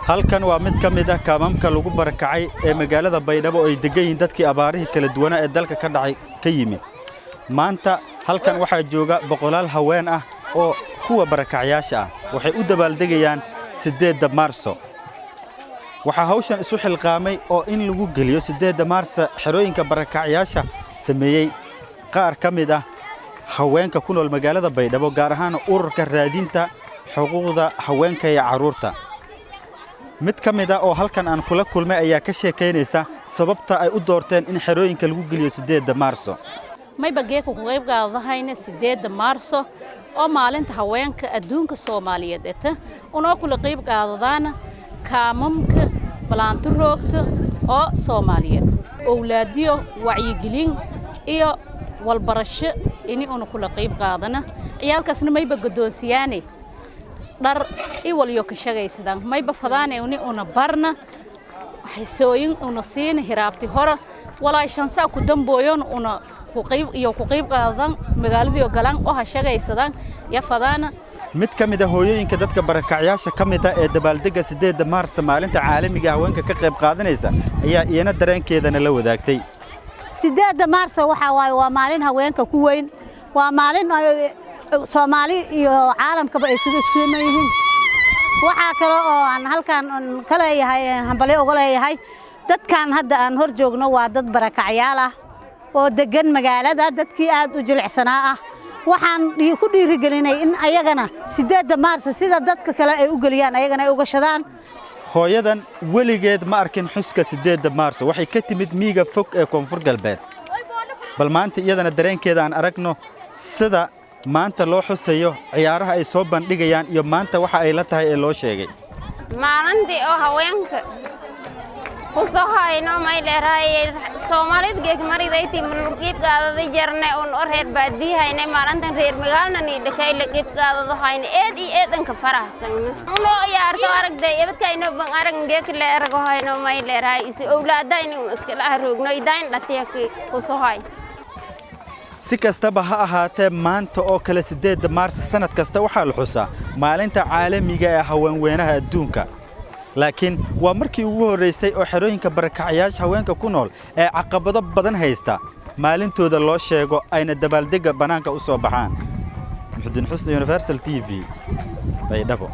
halkan waa mid ka mid ah kaamamka lagu barakacay ee magaalada Baydhabo oo ay degan yihiin dadkii abaarihii kala duwanaa ee dalka ka dhacay ka yimid maanta halkan waxaa jooga boqolaal haween ah oo kuwa barakacayaasha ah waxay u dabaaldegayaan 8 Maarso waxaa hawshan isu xilqaamay oo in lagu geliyo 8 Maarso xerooyinka barakacayaasha sameeyay qaar ka mid ah haweenka ku nool magaalada Baydhabo gaar ahaan ururka raadinta xuquuqda haweenka iyo caruurta mid ka mid ah oo halkan aan kula kulmay ayaa ka sheekeynaysa sababta ay u doorteen in xerooyinka lagu geliyo 8 Maarso may bageeku ku qayb qaadahayna 8 Maarso oo maalinta haweenka adduunka Soomaaliyeed una kula qayb qaadadaan kaamamka balaantu roogta oo Soomaaliyeed awlaadiyo wacyigelin iyo walbarasho ini una kula qayb qaadana ciyaalkaasna may bagodoonsiyaane dar iwaliyo ka shaqaysadaan may bafadaanay una barna xisooyin una siin hiraabti hore walaa shansa ku dambooyon una ku qayb qaadan magaalada galaan oo shaqaysadaan ya fadaana mid ka mid ah hooyooyinka dadka barakacayaasha ka mid ah ee dabaaldega 8 Maarso maalinta caalamiga haweenka ka qayb qaadanaysa ayaa iyana dareenkeedana la wadaagtay 8 Maarso waa maalin haweenka ku weyn waa maalin Soomaali iyo caalamkaba ay isugu yihiin waxa kale oo aan halkan kale yahay hambali uga leeyahay dadkan hadda aan hor joogno waa dad barakacayaal ah oo degan magaalada dadkii aad u jilicsanaa ah waxaan ku dhiirigelinay in ayagana 8 Maarso sida dadka kale ay u galiyaan ayagana ay uga shadaan hooyadan weligeed ma arkin xuska 8 Maarso waxay ka timid miiga fog ee koonfur galbeed bal maanta iyadana dareenkeeda aan aragno sida maanta loo xusayo ciyaaraha ay soo bandhigayaan iyo maanta waxa ay la tahay ee loo sheegay maalintii oo haweenka u soo hayno may leeyahay Soomaaliyeed geeg maridayti mulqib qaadaday jarne oo reer baadiyayna maalintan reer magaalana dhakay la qib qaadado hayna eedan ka faraxsan loo ciyaarto aragday ebadkayno ban araggeek la arago hayno may leeyahay is awlaadayna iska la roogno idayn dhatiyak u soo hay si kastaba ha ahaatee maanta oo kale 8 Maarso sanad kasta waxaa la xusaa maalinta caalamiga ee haweenweynaha adduunka laakiin waa markii ugu horeysay oo xerooyinka barakacayaasha haweenka ku nool ee caqabado badan haysta maalintooda loo sheego ayna dabaaldega banaanka u soo baxaan Muxuddin Xusni Universal TV Baydhabo